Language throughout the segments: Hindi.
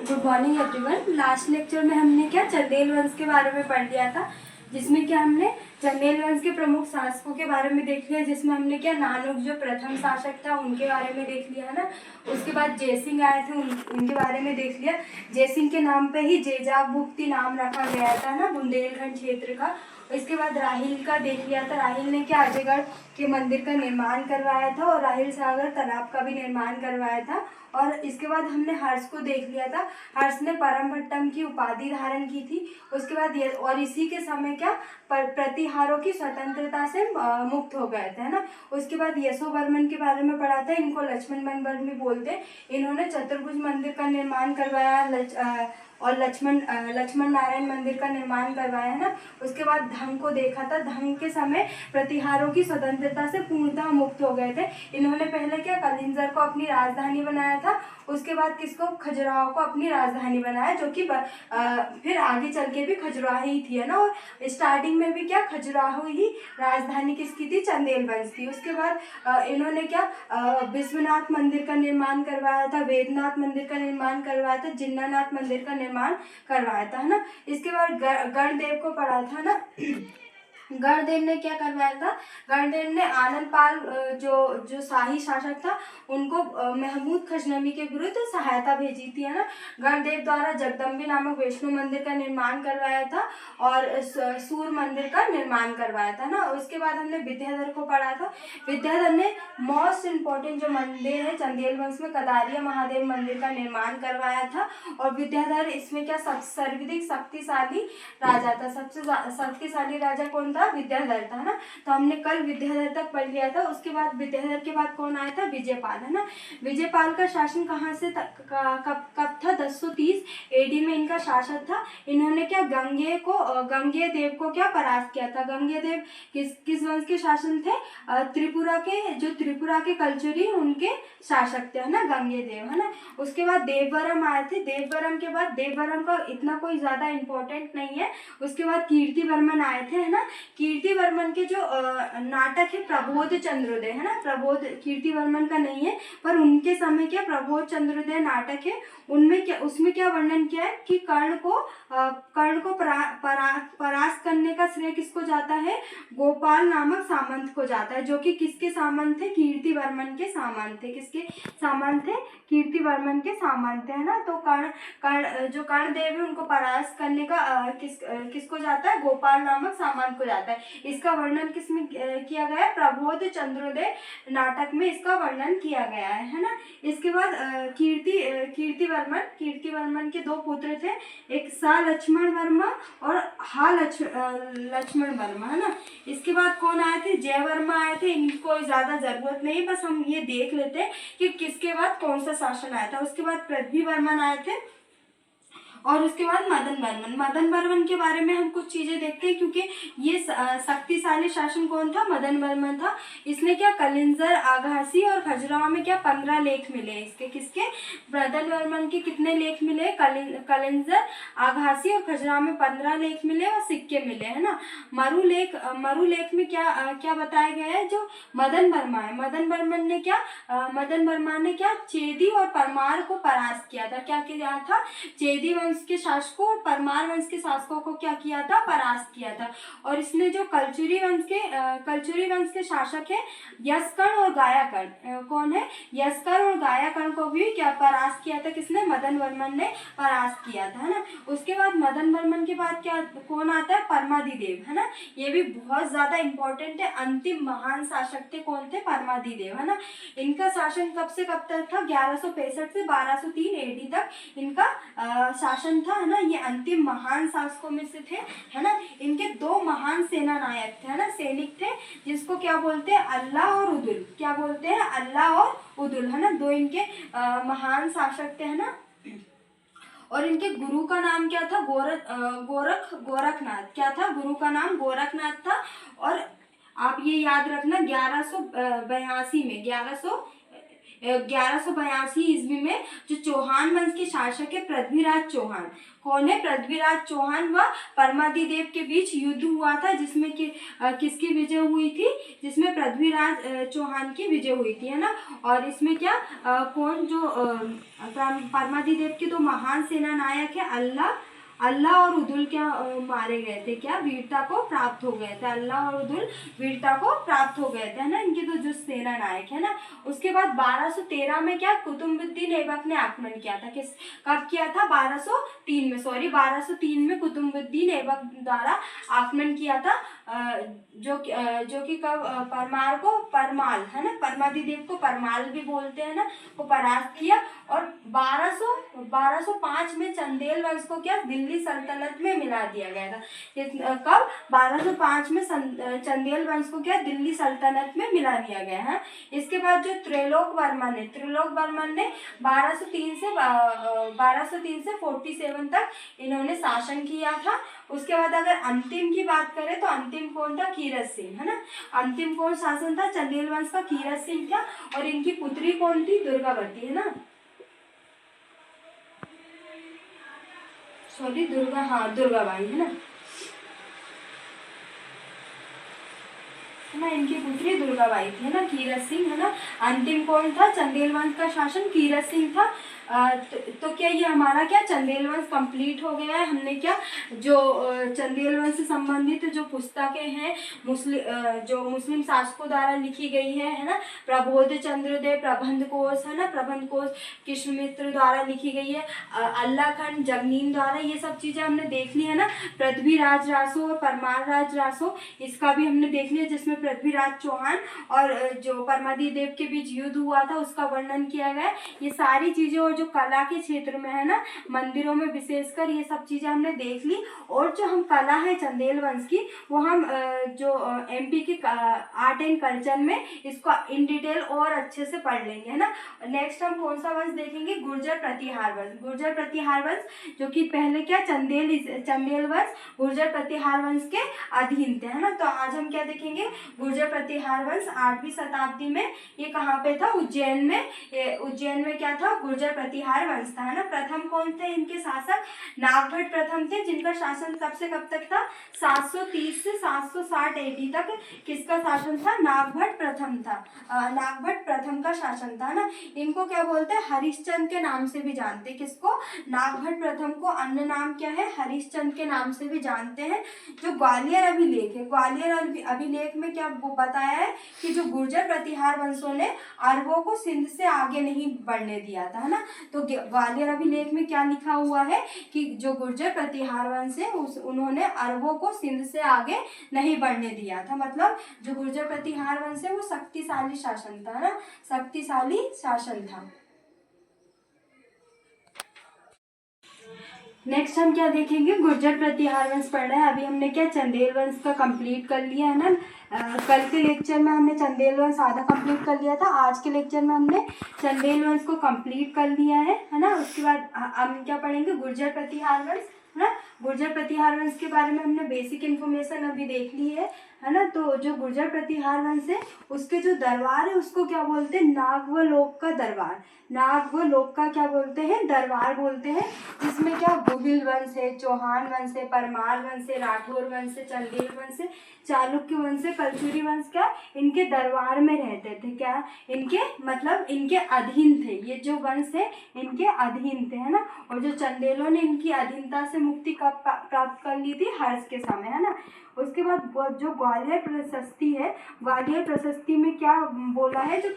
Good morning everyone. Last lecture में हमने क्या चंदेल वंश के बारे में पढ़ लिया था, जिसमें क्या हमने चंदेल वंश के प्रमुख शासकों के बारे में देख लिया, जिसमें हमने क्या नानक जो प्रथम शासक था उनके बारे में देख लिया है ना। उसके बाद जयसिंह आए थे, उनके बारे में देख लिया। जयसिंह के नाम पे ही जेजाभुक्ति नाम रखा गया था ना बुंदेलखंड क्षेत्र का। इसके बाद राहिल का देख लिया था। राहिल ने क्या अजयगढ़ के मंदिर का निर्माण करवाया था और राहिल सागर तालाब का भी निर्माण करवाया था। और इसके बाद हमने हर्ष को देख लिया था। हर्ष ने परमभट्टम की उपाधि धारण की थी। उसके बाद और इसी के समय क्या प्रतिहारों की स्वतंत्रता से मुक्त हो गए थे, है ना। उसके बाद यशोवर्मन के बारे में पढ़ा था। इनको लक्ष्मण वर्मन भी बोलते हैं। इन्होंने चतुर्भुज मंदिर का निर्माण करवाया और लक्ष्मण नारायण मंदिर का निर्माण करवाया है ना। उसके बाद धंग को देखा था। धंग के समय प्रतिहारों की स्वतंत्रता से पूर्णतः मुक्त हो गए थे। इन्होंने पहले क्या कलिंजर को अपनी राजधानी बनाया था। उसके बाद किसको खजुराहो को अपनी राजधानी बनाया, जो कि फिर आगे चल के भी खजुराहो ही थी, है ना। और स्टार्टिंग में भी क्या खजुराहो ही राजधानी किसकी थी, चंदेल वंश थी। उसके बाद इन्होंने क्या विश्वनाथ मंदिर का निर्माण करवाया था, वेदनाथ मंदिर का निर्माण करवाया था, जिन्नानाथ मंदिर का निर्माण करवाया था, है ना। इसके बाद गणदेव को पढ़ा था ना। गणदेव ने क्या करवाया था, गणदेव ने आनंदपाल जो शाही शासक था उनको महमूद गजनवी के विरुद्ध सहायता भेजी थी, है ना। गणदेव द्वारा जगदम्बी नामक वैष्णो मंदिर का निर्माण करवाया था और सूर्य मंदिर का निर्माण करवाया था ना। उसके बाद हमने विद्याधर को पढ़ा था। विद्याधर ने मोस्ट इम्पोर्टेंट जो मंदिर है चंदेल वंश में कदारिया महादेव मंदिर का निर्माण करवाया था। और विद्याधर इसमें क्या सर्वाधिक शक्तिशाली राजा था। सबसे शक्तिशाली राजा कौन था, विद्याधर था ना। तो हमने कल विद्याधर तक पढ़ लिया था। उसके बाद विद्याधर के बाद कौन आया था, विजयपाल, है ना। विजयपाल का शासन कहाँ से कब था, 1030 एडी में इनका शासन था। इन्होंने क्या गंगे देव को क्या परास्त किया था। गंगे देव किस वंश के शासन थे, त्रिपुरा के कलचुरी उनके शासक थे, है ना, गंगे देव, है ना। उसके बाद देववरम आए थे। देववरम के बाद देववरम का इतना कोई ज्यादा इंपॉर्टेंट नहीं है। उसके बाद कीर्तिवर्मन आए थे, है ना। कीर्तिवर्मन के जो नाटक है प्रबोध चंद्रोदय, है ना। प्रबोध कीर्तिवर्मन का नहीं है, पर उनके समय क्या प्रबोध चंद्रोदय नाटक है। उसमें क्या वर्णन किया है कि कर्ण को परास्त करने का श्रेय किसको जाता है, गोपाल नामक सामंत को जाता है, जो कि किसके सामंत थे, कीर्तिवर्मन के सामंत थे। किसके सामंत थे, कीर्तिवर्मन के सामंत थे, है ना। तो कर्णदेव है उनको परास्त करने का किसको जाता है, गोपाल नामक सामंत को जाता है। इसका वर्णन किसमें किया गया है, प्रबोध चंद्रोदय नाटक में इसका वर्णन किया गया है ना। इसके बाद कीर्तिवर्मन के दो पुत्र थे, एक सा लक्ष्मण वर्मा और हा लक्ष्मण वर्मा, है ना। इसके बाद कौन आए थे, जयवर्मा आए थे। इनको ज्यादा जरूरत नहीं, बस हम ये देख लेते हैं कि किसके बाद कौन सा शासन आया था। उसके बाद पृथ्वीवर्मन आए थे और उसके बाद मदन वर्मन के बारे में हम कुछ चीजें देखते हैं, क्योंकि ये शक्तिशाली शासन कौन था, मदन वर्मन था। इसने क्या कलिंजर, आघासी और खजुराहो में क्या 15 लेख मिले इसके। किसके, मदन वर्मन के कितने लेख मिले, कलिंजर, आघासी और खजुराहो में 15 लेख मिले और सिक्के मिले, है ना। मरुलेख में क्या बताया गया है, जो मदन वर्मा है, मदन वर्मा ने क्या चेदी और परमार को परास्त किया था। क्या किया था, चेदी वंश के शासकों और परमार वंश के शासकों को क्या किया था, परास्त किया था। और इसने जो कलचुरी वंश के शासक है यशकर्ण और गायाकर्ण, कौन है, यशकर्ण और गायाकर्ण को भी क्या परास्त किया था, किसने, मदन वर्मन ने परास्त किया था, है ना। उसके बाद मदन वर्मन के बाद क्या कौन आता है, परमादिदेव, है ना। ये भी बहुत ज्यादा इंपॉर्टेंट है। अंतिम महान शासक थे, कौन थे, परमादिदेव, है ना। इनका शासन कब से कब तक था, 1165 से 1203 एडी तक इनका शासन था, है ना। ये अंतिम महान शासकों में से थे, है ना। इनके दो महान सेना नायक थे, है ना, सैनिक थे, जिसको क्या बोलते हैं, अल्लाह और उदुल। क्या बोलते हैं, अल्लाह और उदुल, है ना। दो इनके महान शासक थे, है ना। और इनके गुरु का नाम क्या था, गोरखनाथ। क्या था, गुरु का नाम गोरखनाथ था। और आप ये याद रखना 1182 में 1182 ईस्वी में जो चौहान वंश के शासक है पृथ्वीराज चौहान। कौन है? पृथ्वीराज चौहान व परमादिदेव के बीच युद्ध हुआ था, जिसमें कि किसकी विजय हुई थी? जिसमें पृथ्वीराज चौहान की विजय हुई थी, है ना। और इसमें क्या कौन जो परमादिदेव के दो महान सेना नायक है अल्लाह और उदुल क्या मारे गए थे, क्या वीरता को प्राप्त हो गए थे। अल्लाह और उदुल वीरता को प्राप्त हो गए थे, है ना, इनके तो जो सेना नायक है ना। उसके बाद 1213 में क्या कुतुबुद्दीन ऐबक ने आक्रमण किया था। कब किया था? 1203 में कुतुबुद्दीन ऐबक द्वारा आक्रमण किया था, जो कि कब परमाल, है ना, परमादिदेव को परमाल भी बोलते हैं ना, को परास्त किया। और 1205 में चंदेल वंश को क्या दिल्ली सल्तनत में मिला दिया गया था। कब? 1205 में चंदेल वंश को क्या दिल्ली सल्तनत में मिला दिया गया है। इसके बाद जो त्रिलोक वर्मन ने 1203 से 47 तक इन्होंने शासन किया था। उसके बाद अगर अंतिम की बात करें तो अंतिम कौन था? कीरत सिंह, है ना। अंतिम कौन शासन था चंदेल वंश का? कीरत सिंह था। और इनकी पुत्री कौन थी? दुर्गावती, है ना। दुर्गाबाई, है ना, इनकी पुत्री दुर्गाबाई थी, है ना। कीरत सिंह, है ना। अंतिम कौन था चंदेल वंश का शासन? कीरत सिंह था। तो क्या ये हमारा क्या चंदेल वंश कंप्लीट हो गया है। हमने क्या जो चंदेल वंश से संबंधित जो पुस्तकें हैं जो मुस्लिम शासकों द्वारा लिखी गई है ना, प्रबोध चंद्रदेव प्रबंध कोश, है ना, प्रबंध कोश कृष्ण मित्र द्वारा लिखी गई है, अल्लाह खंड जगनीन द्वारा, ये सब चीजें हमने देख ली है ना। पृथ्वीराज रासो और परमार राज रासो, इसका भी हमने देख लिया, जिसमें पृथ्वीराज चौहान और जो परमादिदेव के बीच युद्ध हुआ था उसका वर्णन किया गया। ये सारी चीजें और जो कला के क्षेत्र में है ना, मंदिरों में विशेषकर, ये सब चीजें हमने देख ली। और जो हम कला है चंदेल वंश की, वो हम जो एमपी के आर्ट एंड कल्चर में इसको इन डिटेल और अच्छे से पढ़ लेंगे, है ना। नेक्स्ट हम कौन सा वंश देखेंगे? गुर्जर प्रतिहार वंश। गुर्जर प्रतिहार वंश जो कि पहले क्या चंदेल वंश गुर्जर प्रतिहार वंश के अधीन थे, है ना। तो आज हम क्या देखेंगे? गुर्जर प्रतिहार वंश 8वीं शताब्दी में ये कहाँ पे था? उज्जैन में क्या था? गुर्जर प्रतिहार वंश था, है ना। प्रथम कौन थे इनके शासक? नागभट्ट प्रथम थे, जिनका शासन कब से कब तक था? 730 से 760 एडी तक किसका शासन था? नागभट्ट प्रथम था। नागभट्ट प्रथम का शासन था ना। इनको क्या बोलते हैं? हरिश्चंद्र के नाम से भी जानते हैं। किसको? नागभट्ट प्रथम को अन्य नाम क्या है? हरिश्चंद्र के नाम से भी जानते हैं। जो ग्वालियर अभिलेख है, ग्वालियर अभिलेख में क्या बताया है कि जो गुर्जर प्रतिहार वंशों ने अरबों को सिंध से आगे नहीं बढ़ने दिया था, है ना। तो ग्वालियर अभिलेख में क्या लिखा हुआ है कि जो गुर्जर प्रतिहार वंश है उन्होंने अरबों को सिंध से आगे नहीं बढ़ने दिया था। मतलब जो गुर्जर प्रतिहार वंश है वो शक्तिशाली शासन था, ना, शक्तिशाली शासन था। नेक्स्ट हम क्या देखेंगे? गुर्जर प्रतिहार वंश पढ़ा है। अभी हमने क्या चंदेल वंश का कंप्लीट कर लिया है ना। कल के लेक्चर में हमने चंदेल वंश आधा कंप्लीट कर लिया था। आज के लेक्चर में हमने चंदेल वंश को कंप्लीट कर लिया है ना। उसके बाद हम क्या पढ़ेंगे? गुर्जर प्रतिहार वंश, है ना। गुर्जर प्रतिहार वंश के बारे में हमने बेसिक इन्फॉर्मेशन अभी देख ली है ना। तो जो गुर्जर प्रतिहार वंश है उसके जो दरबार है उसको क्या बोलते हैं? नाग व लोक का दरबार। नाग व लोक का क्या बोलते हैं? दरबार बोलते हैं। जिसमें क्या गोहिल वंश है, चौहान वंश है, परमार वंश है, राठौर वंश है, चंदेल वंश है, चालुक्य वंश है, कलचुरी वंश, क्या इनके दरबार में रहते थे। क्या इनके मतलब इनके अधीन थे। ये जो वंश है इनके अधीन थे, है ना। और जो चंदेलों ने इनकी अधीनता से मुक्ति कब प्राप्त कर ली थी? हर्ष के समय, है ना। उसके बाद जो ग्वालियर प्रशस्ति है, ग्वालियर प्रशस्ति में क्या बोला है? जो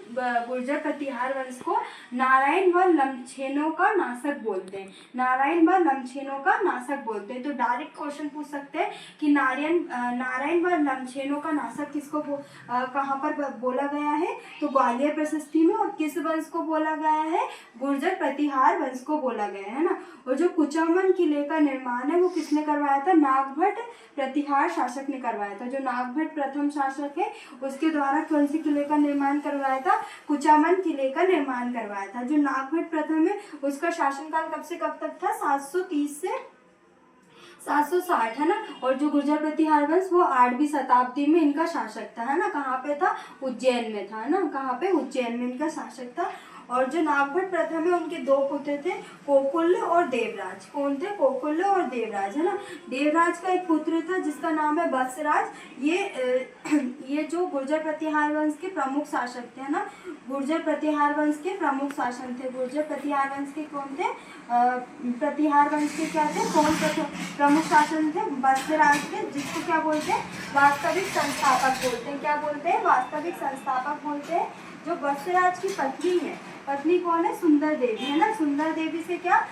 गुर्जर प्रतिहार वंश को नारायण व लमछेनों का नाशक बोलते हैं। नारायण व लमछेनों का नाशक बोलते हैं। तो डायरेक्ट क्वेश्चन पूछ सकते हैं कि नारायण व लमछेनों का नाशक किसको कहाँ पर बोला गया है? तो ग्वालियर प्रशस्ति में। और किस वंश को बोला गया है? गुर्जर प्रतिहार वंश को बोला गया है ना। और जो कुचामन किले का निर्माण है वो किसने करवाया था? नागभट्ट प्रतिहार शासक ने करवाया था। जो नागभट्ट प्रथम शासक है उसके द्वारा कौन से किले का निर्माण करवाया था? कुचामन किले का निर्माण करवाया था। जो नागभट्ट प्रथम है उसका शासनकाल कब से कब तक था? 730 से 760, है ना। और जो गुर्जर प्रतिहार वंश वो 8वीं शताब्दी में इनका शासक था, है ना। कहाँ पे था? उज्जैन में था, है ना। कहाँ पे? उज्जैन में इनका शासक था। और जो नागभट्ट प्रथम है उनके दो पुत्र थे, कोकुल्य और देवराज। कौन थे? कोकुल्य और देवराज, है ना। देवराज का एक पुत्र था जिसका नाम है वत्सराज। ये जो गुर्जर प्रतिहार वंश के प्रमुख शासक थे, है ना। गुर्जर प्रतिहार वंश के प्रमुख शासक थे। गुर्जर प्रतिहार वंश के कौन थे? प्रतिहार वंश के क्या थे? कौन प्रमुख शासन थे? वत्सराज के, जिसको क्या बोलते हैं? वास्तविक संस्थापक बोलते हैं। क्या बोलते हैं? वास्तविक संस्थापक बोलते हैं। जो वत्सराज की पत्नी है, पत्नी कौन है? सुंदर देवी, है ना। सुंदर देवी से क्या?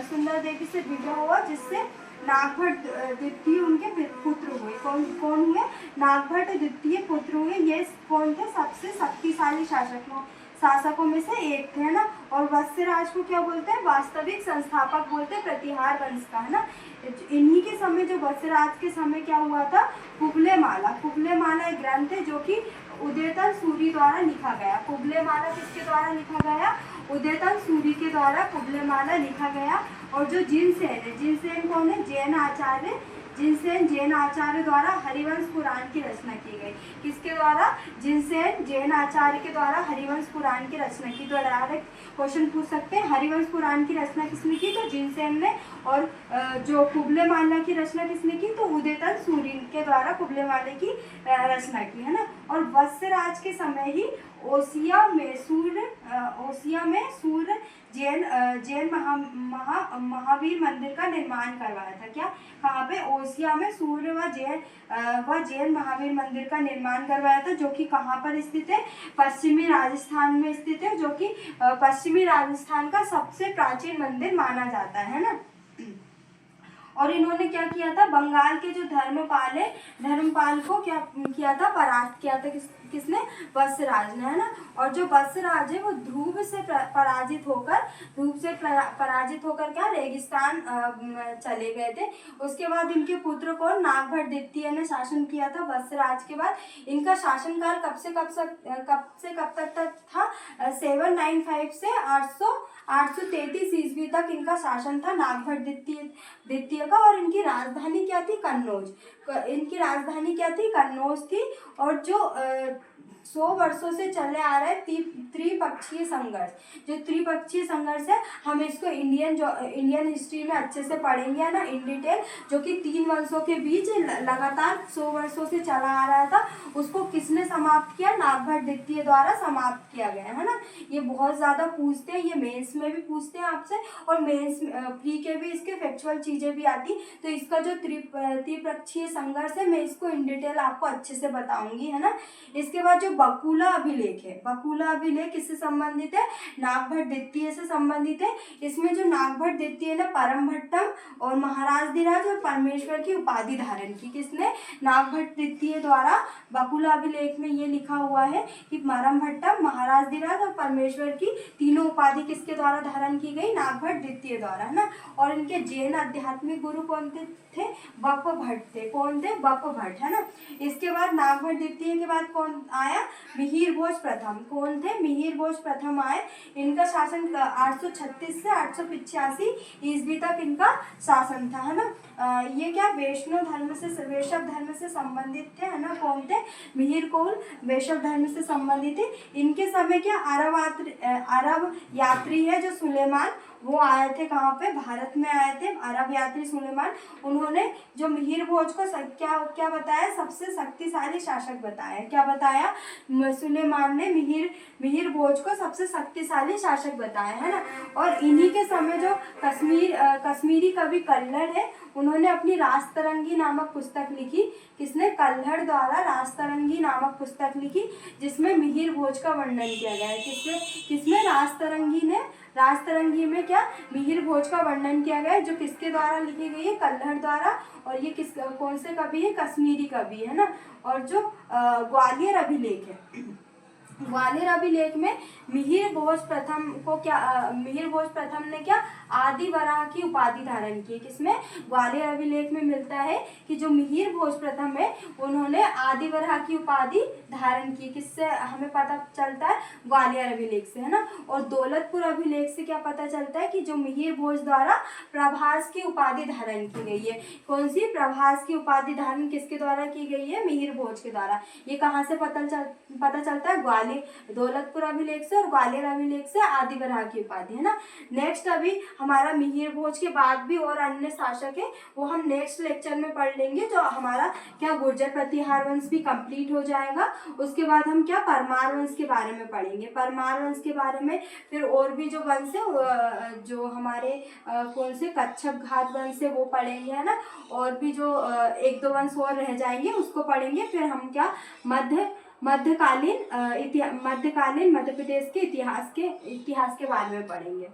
सुंदर देवी से विवाह हुआ, जिससे नागभट्ट द्वितीय उनके पुत्र हुए। कौन हुए? नागभट्ट द्वितीय पुत्र हुए। ये कौन थे? सबसे शक्तिशाली शासकों में से एक थे, है ना। और वत्सराज को क्या बोलते हैं? वास्तविक संस्थापक बोलते हैं प्रतिहार वंश का, है ना। इन्हीं के समय, जो वत्सराज के समय क्या हुआ था? कुबले माला एक ग्रंथ है जो कि उदयतन सूरी द्वारा लिखा गया। कुबले माला किसके द्वारा लिखा गया? उदयतन सूरी के द्वारा कुबले माला लिखा गया। और जो जिनसेन है, जिनसेन कौन है? जिनसेन जैन आचार्य द्वारा हरिवंश पुराण की रचना की गई। किसके द्वारा? जिनसेन जैन आचार्य के द्वारा हरिवंश पुराण की रचना की। तो डायरेक्ट क्वेश्चन पूछ सकते हैं, हरिवंश पुराण की रचना किसने की? तो जिनसेन ने। और जो कुबले माला की रचना किसने की? तो उदयतन सूरी के द्वारा कुबले माला की रचना की, है ना। और वत्सराज के समय ही ओसिया में सूर्य जैन महावीर मंदिर का निर्माण करवाया था। क्या? कहाँ पे? ओसिया में सूर्य व जैन महावीर मंदिर का निर्माण करवाया था, जो कि कहाँ पर स्थित है? पश्चिमी राजस्थान में स्थित है, जो कि पश्चिमी राजस्थान का सबसे प्राचीन मंदिर माना जाता है ना। और इन्होंने क्या किया था? बंगाल के जो धर्मपाल को क्या किया था? परास्त किया था। किसने? वत्सराज ने, है ना। और जो वत्सराज है वो ध्रुव से पराजित होकर क्या रेगिस्तान चले गए थे। उसके बाद इनके पुत्र को नागभट्ट द्वितीय ने शासन किया था। वत्सराज के बाद इनका शासनकाल कब से कब तक था? 795 से 833 ईस्वी तक इनका शासन था, नागभट्ट द्वितीय का। और इनकी राजधानी क्या थी? कन्नौज थी। और जो 100 वर्षों से चले आ रहे त्रिपक्षीय संघर्ष है, हम इसको इंडियन हिस्ट्री में अच्छे से पढ़ेंगे, है ना, इन डिटेल। जो कि 3 वंशों के बीच लगातार 100 वर्षों से चला आ रहा था, उसको किसने समाप्त किया? नागभट्ट द्वितीय द्वारा समाप्त किया गया, है ना। ये बहुत ज्यादा पूछते हैं, ये मेंस में भी पूछते हैं आपसे, और मेंस प्री के भी इसके फैक्चुअल चीजें भी आती। तो इसका जो त्रिपक्षीय संघर्ष है, मैं इसको इन डिटेल आपको अच्छे से बताऊंगी, है ना। इसके बाद जो बकुला अभिलेख है, बकुला अभिलेख किससे संबंधित है? नागभट्ट द्वितीय से संबंधित है। इसमें जो नागभट्ट द्वितीय ने परमभट्टम और महाराजधिराज और परमेश्वर की उपाधि धारण की। किसने? नागभट्ट द्वितीय द्वारा बकुला अभिलेख में ये लिखा हुआ है कि परमभट्टम, महाराजधिराज और परमेश्वर की तीनों उपाधि किसके द्वारा धारण की गई? नागभट्ट द्वितीय द्वारा, है ना। और इनके जैन आध्यात्मिक गुरु कौन थे? बप्प भट्ट थे। कौन थे? बप्प भट्ट, है ना। इसके बाद नागभट्ट द्वितीय के बाद कौन आया? मिहिर भोज प्रथम। कौन थे? मिहिर भोज प्रथम आए। इनका शासन 836 से 885 ईस्वी तक इनका शासन था, है ना। ये क्या वैष्णव धर्म से संबंधित थे, है ना। कौन थे? मिहिर कौल वैष्णव धर्म से संबंधित थे। इनके समय क्या अरब यात्री है जो सुलेमान, वो आए थे। कहाँ पे? भारत में आए थे अरब यात्री सुलेमान। उन्होंने जो मिहिर भोज को क्या बताया? सबसे शक्तिशाली शासक बताया। क्या बताया? सुलेमान ने मिहिर भोज को सबसे शक्तिशाली शासक बताया, है ना। और इन्हीं के समय जो कश्मीरी कवि कल्हड़ है, उन्होंने अपनी राजतरंगी नामक पुस्तक लिखी। किसने? कल्हड़ द्वारा राजतरंगी नामक पुस्तक लिखी, जिसमें मिहिर भोज का वर्णन किया गया है। किसमें? राजतरंगी में क्या? मिहिर भोज का वर्णन किया गया है, जो किसके द्वारा लिखी गई है? कल्हड़ द्वारा। और ये कौन से कवि है? कश्मीरी कवि, है ना। और जो ग्वालियर अभिलेख है, ग्वालियर अभिलेख में मिहिर भोज प्रथम ने क्या? आदि वराह की उपाधि धारण की। किसमें? ग्वालियर अभिलेख में मिलता है कि जो मिहिर भोज प्रथम है, उन्होंने आदि वराह की उपाधि धारण की। किससे हमें पता चलता है? ग्वालियर अभिलेख से, है ना। और दौलतपुर अभिलेख से क्या पता चलता है? कि जो मिहिर भोज द्वारा प्रभास की उपाधि धारण की गई है। कौन सी? प्रभास की उपाधि धारण किसके द्वारा की गई है? मिहिर भोज के द्वारा। ये कहाँ से पता पता चलता है ग्वालियर, दौलतपुर अभिलेख से और ग्वालियर अभिलेख से आदि बरहा की उपाधि, है ना। नेक्स्ट अभी हमारा मिहिर भोज के बाद भी और अन्य शासक है, वो हम नेक्स्ट लेक्चर में पढ़ लेंगे। जो हमारा क्या गुर्जर प्रतिहार वंश भी कंप्लीट हो जाएगा। उसके बाद हम क्या परमार वंश के बारे में पढ़ेंगे। परमार वंश के बारे में फिर और भी जो वंश है जो हमारे कौन से कच्छप घात वंश है वो पढ़ेंगे, है ना। और भी जो एक दो वंश और रह जाएंगे उसको पढ़ेंगे। फिर हम क्या मध्यकालीन मध्य प्रदेश के इतिहास के बारे में पढ़ेंगे।